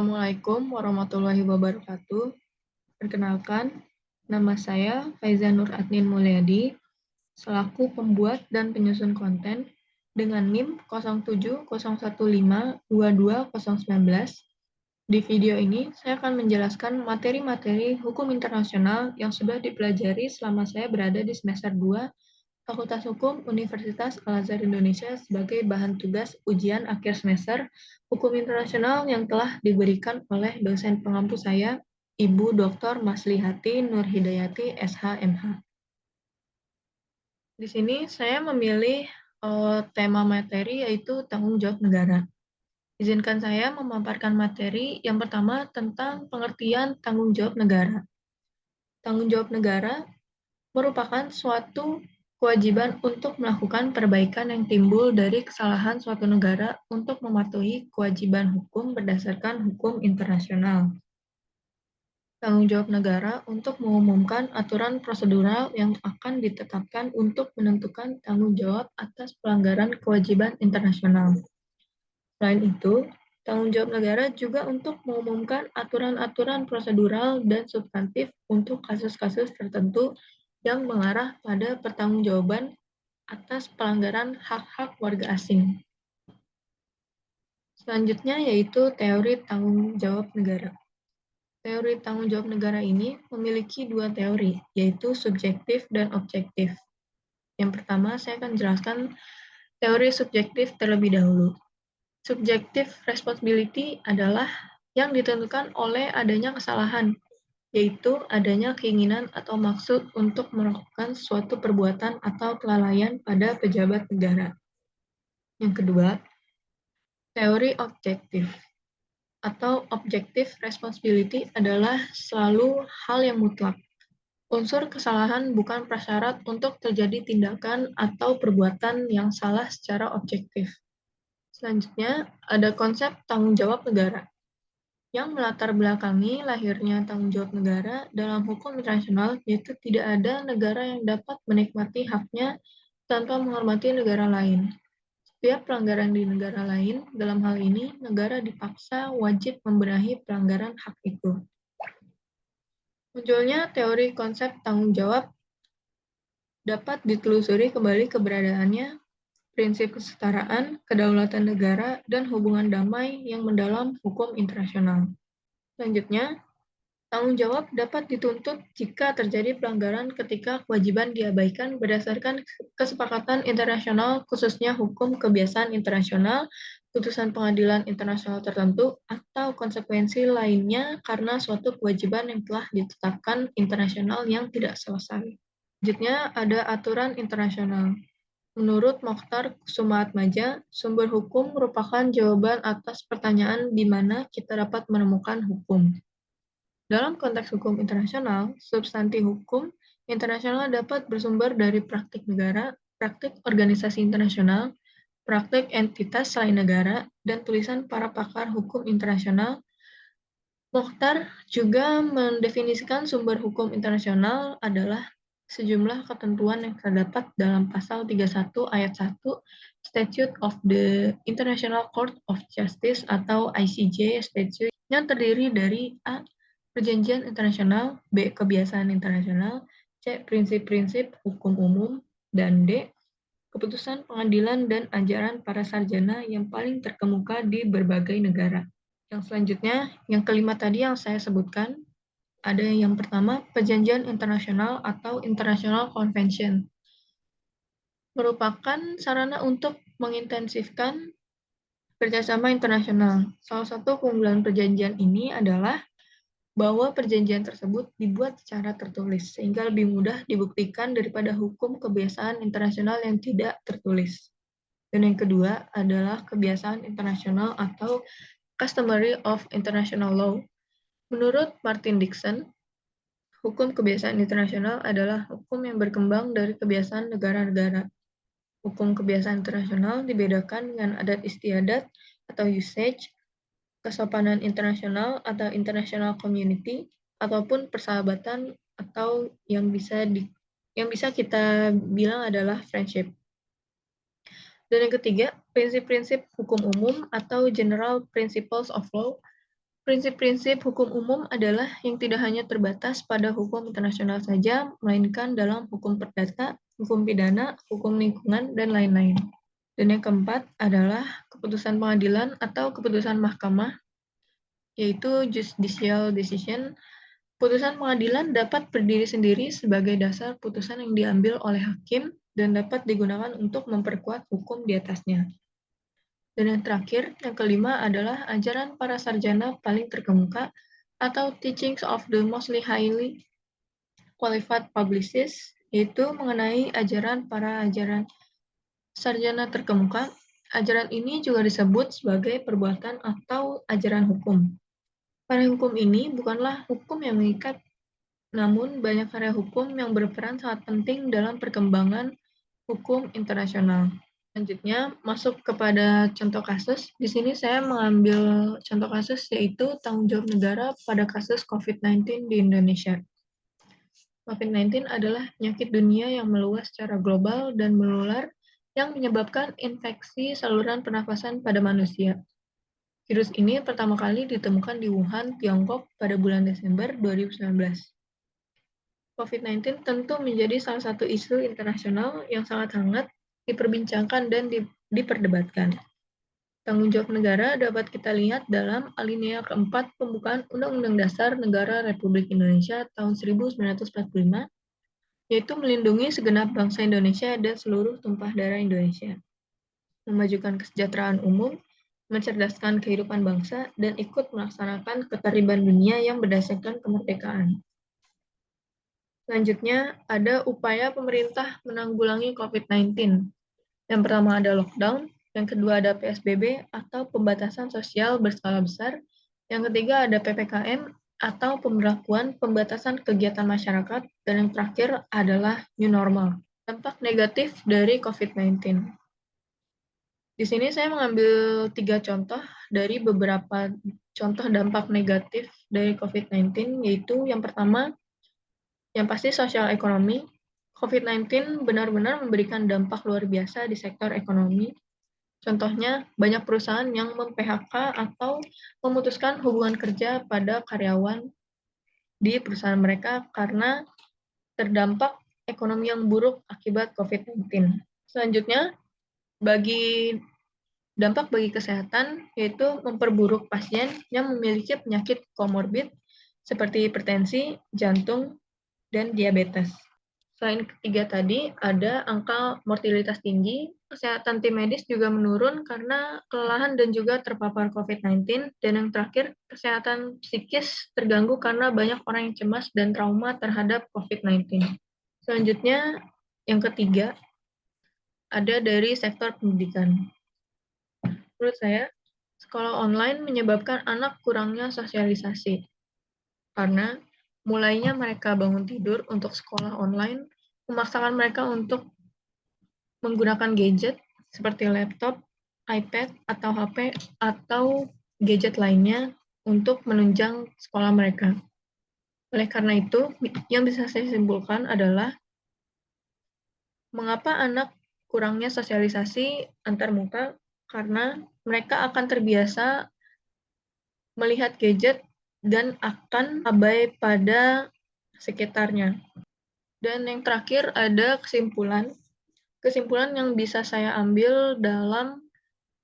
Assalamualaikum warahmatullahi wabarakatuh. Perkenalkan, nama saya Faiza Nur Adnin Mulyadi, selaku pembuat dan penyusun konten dengan NIM 0701522019. Di video ini, saya akan menjelaskan materi-materi hukum internasional yang sudah dipelajari selama saya berada di semester 2 Fakultas Hukum Universitas Al-Azhar Indonesia sebagai bahan tugas ujian akhir semester Hukum Internasional yang telah diberikan oleh dosen pengampu saya, Ibu Dr. Maslihati Nurhidayati, SH.MH. Di sini saya memilih tema materi yaitu tanggung jawab negara. Izinkan saya memaparkan materi yang pertama tentang pengertian tanggung jawab negara. Tanggung jawab negara merupakan suatu kewajiban untuk melakukan perbaikan yang timbul dari kesalahan suatu negara untuk mematuhi kewajiban hukum berdasarkan hukum internasional. Tanggung jawab negara untuk mengumumkan aturan prosedural yang akan ditetapkan untuk menentukan tanggung jawab atas pelanggaran kewajiban internasional. Selain itu, tanggung jawab negara juga untuk mengumumkan aturan-aturan prosedural dan substantif untuk kasus-kasus tertentu yang mengarah pada pertanggungjawaban atas pelanggaran hak-hak warga asing. Selanjutnya yaitu teori tanggung jawab negara. Teori tanggung jawab negara ini memiliki dua teori, yaitu subjektif dan objektif. Yang pertama, saya akan jelaskan teori subjektif terlebih dahulu. Subjective responsibility adalah yang ditentukan oleh adanya kesalahan, yaitu adanya keinginan atau maksud untuk melakukan suatu perbuatan atau kelalaian pada pejabat negara. Yang kedua, teori objektif atau objective responsibility adalah selalu hal yang mutlak. Unsur kesalahan bukan prasyarat untuk terjadi tindakan atau perbuatan yang salah secara objektif. Selanjutnya, ada konsep tanggung jawab negara yang melatar belakangi lahirnya tanggung jawab negara dalam hukum internasional, yaitu tidak ada negara yang dapat menikmati haknya tanpa menghormati negara lain. Setiap pelanggaran di negara lain, dalam hal ini, negara dipaksa wajib membenahi pelanggaran hak itu. Munculnya teori konsep tanggung jawab dapat ditelusuri kembali keberadaannya, prinsip kesetaraan, kedaulatan negara, dan hubungan damai yang mendalam hukum internasional. Selanjutnya, tanggung jawab dapat dituntut jika terjadi pelanggaran ketika kewajiban diabaikan berdasarkan kesepakatan internasional, khususnya hukum kebiasaan internasional, putusan pengadilan internasional tertentu, atau konsekuensi lainnya karena suatu kewajiban yang telah ditetapkan internasional yang tidak selesai. Selanjutnya ada aturan internasional. Menurut Mokhtar Kusumaatmadja, sumber hukum merupakan jawaban atas pertanyaan di mana kita dapat menemukan hukum. Dalam konteks hukum internasional, substansi hukum internasional dapat bersumber dari praktik negara, praktik organisasi internasional, praktik entitas selain negara, dan tulisan para pakar hukum internasional. Mokhtar juga mendefinisikan sumber hukum internasional adalah sejumlah ketentuan yang terdapat dalam pasal 31 ayat 1 Statute of the International Court of Justice atau ICJ Statute yang terdiri dari A. Perjanjian internasional, B. Kebiasaan internasional, C. Prinsip-prinsip hukum umum, dan D. Keputusan pengadilan dan ajaran para sarjana yang paling terkemuka di berbagai negara. Yang selanjutnya, yang kelima tadi yang saya sebutkan, ada yang pertama, perjanjian internasional atau International Convention. Merupakan sarana untuk mengintensifkan kerjasama internasional. Salah satu keunggulan perjanjian ini adalah bahwa perjanjian tersebut dibuat secara tertulis, sehingga lebih mudah dibuktikan daripada hukum kebiasaan internasional yang tidak tertulis. Dan yang kedua adalah kebiasaan internasional atau Customary of International Law. Menurut Martin Dixon, hukum kebiasaan internasional adalah hukum yang berkembang dari kebiasaan negara-negara. Hukum kebiasaan internasional dibedakan dengan adat istiadat atau usage, kesopanan internasional atau international community, ataupun persahabatan atau yang bisa kita bilang adalah friendship. Dan yang ketiga, prinsip-prinsip hukum umum atau general principles of law Prinsip-prinsip hukum umum adalah yang tidak hanya terbatas pada hukum internasional saja, melainkan dalam hukum perdata, hukum pidana, hukum lingkungan, dan lain-lain. Dan yang keempat adalah keputusan pengadilan atau keputusan mahkamah, yaitu judicial decision. Putusan pengadilan dapat berdiri sendiri sebagai dasar putusan yang diambil oleh hakim dan dapat digunakan untuk memperkuat hukum di atasnya. Dan yang terakhir, yang kelima adalah ajaran para sarjana paling terkemuka atau teachings of the mostly highly qualified publicists, yaitu mengenai ajaran sarjana terkemuka. Ajaran ini juga disebut sebagai perbuatan atau ajaran hukum. Pada hukum ini bukanlah hukum yang mengikat, namun banyak karya hukum yang berperan sangat penting dalam perkembangan hukum internasional. Selanjutnya, masuk kepada contoh kasus. Di sini saya mengambil contoh kasus yaitu tanggung jawab negara pada kasus COVID-19 di Indonesia. COVID-19 adalah penyakit dunia yang meluas secara global dan menular yang menyebabkan infeksi saluran pernafasan pada manusia. Virus ini pertama kali ditemukan di Wuhan, Tiongkok pada bulan Desember 2019. COVID-19 tentu menjadi salah satu isu internasional yang sangat hangat diperbincangkan dan diperdebatkan. Tanggung jawab negara dapat kita lihat dalam alinea keempat pembukaan Undang-Undang Dasar Negara Republik Indonesia tahun 1945, yaitu melindungi segenap bangsa Indonesia dan seluruh tumpah darah Indonesia, memajukan kesejahteraan umum, mencerdaskan kehidupan bangsa, dan ikut melaksanakan ketertiban dunia yang berdasarkan kemerdekaan. Selanjutnya, ada upaya pemerintah menanggulangi COVID-19. Yang pertama ada lockdown, yang kedua ada PSBB atau pembatasan sosial berskala besar, yang ketiga ada PPKM atau pemberlakuan pembatasan kegiatan masyarakat, dan yang terakhir adalah new normal. Dampak negatif dari COVID-19. Di sini saya mengambil 3 contoh dari beberapa contoh dampak negatif dari COVID-19, yaitu yang pertama, yang pasti sosial ekonomi. COVID-19 benar-benar memberikan dampak luar biasa di sektor ekonomi. Contohnya, banyak perusahaan yang mem-PHK atau memutuskan hubungan kerja pada karyawan di perusahaan mereka karena terdampak ekonomi yang buruk akibat COVID-19. Selanjutnya, dampak bagi kesehatan yaitu memperburuk pasien yang memiliki penyakit komorbid seperti hipertensi, jantung, dan diabetes. Selain ketiga tadi, ada angka mortalitas tinggi. Kesehatan tim medis juga menurun karena kelelahan dan juga terpapar COVID-19. Dan yang terakhir, kesehatan psikis terganggu karena banyak orang yang cemas dan trauma terhadap COVID-19. Selanjutnya, yang ketiga, ada dari sektor pendidikan. Menurut saya, sekolah online menyebabkan anak kurangnya sosialisasi. Karena mulainya mereka bangun tidur untuk sekolah online, memaksakan mereka untuk menggunakan gadget seperti laptop, iPad, atau HP, atau gadget lainnya untuk menunjang sekolah mereka. Oleh karena itu, yang bisa saya simpulkan adalah mengapa anak kurangnya sosialisasi antar muka, karena mereka akan terbiasa melihat gadget dan akan abai pada sekitarnya. Dan yang terakhir ada kesimpulan. Kesimpulan yang bisa saya ambil dalam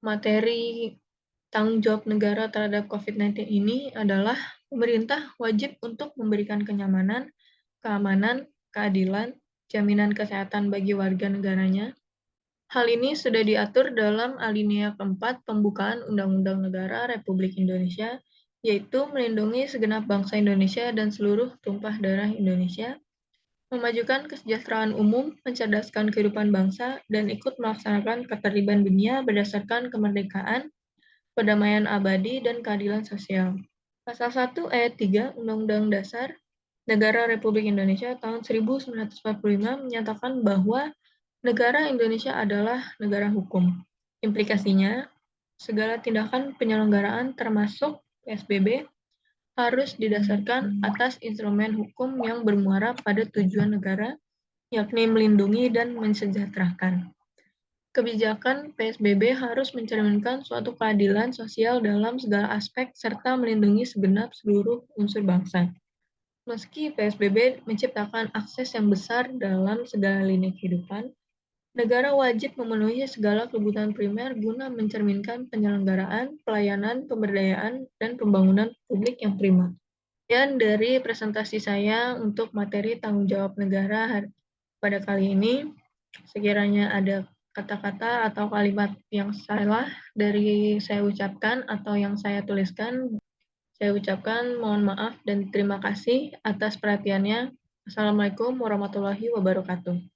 materi tanggung jawab negara terhadap COVID-19 ini adalah pemerintah wajib untuk memberikan kenyamanan, keamanan, keadilan, jaminan kesehatan bagi warga negaranya. Hal ini sudah diatur dalam alinea keempat pembukaan Undang-Undang Negara Republik Indonesia, yaitu melindungi segenap bangsa Indonesia dan seluruh tumpah darah Indonesia, memajukan kesejahteraan umum, mencerdaskan kehidupan bangsa, dan ikut melaksanakan ketertiban dunia berdasarkan kemerdekaan, perdamaian abadi, dan keadilan sosial. Pasal 1 ayat 3 Undang-Undang Dasar Negara Republik Indonesia tahun 1945 menyatakan bahwa negara Indonesia adalah negara hukum. Implikasinya, segala tindakan penyelenggaraan termasuk PSBB harus didasarkan atas instrumen hukum yang bermuara pada tujuan negara, yakni melindungi dan mensejahterakan. Kebijakan PSBB harus mencerminkan suatu keadilan sosial dalam segala aspek serta melindungi segenap seluruh unsur bangsa. Meski PSBB menciptakan akses yang besar dalam segala lini kehidupan, negara wajib memenuhi segala kebutuhan primer guna mencerminkan penyelenggaraan, pelayanan, pemberdayaan, dan pembangunan publik yang prima. Dan dari presentasi saya untuk materi tanggung jawab negara pada kali ini, sekiranya ada kata-kata atau kalimat yang salah dari saya ucapkan atau yang saya tuliskan, saya ucapkan mohon maaf dan terima kasih atas perhatiannya. Assalamualaikum warahmatullahi wabarakatuh.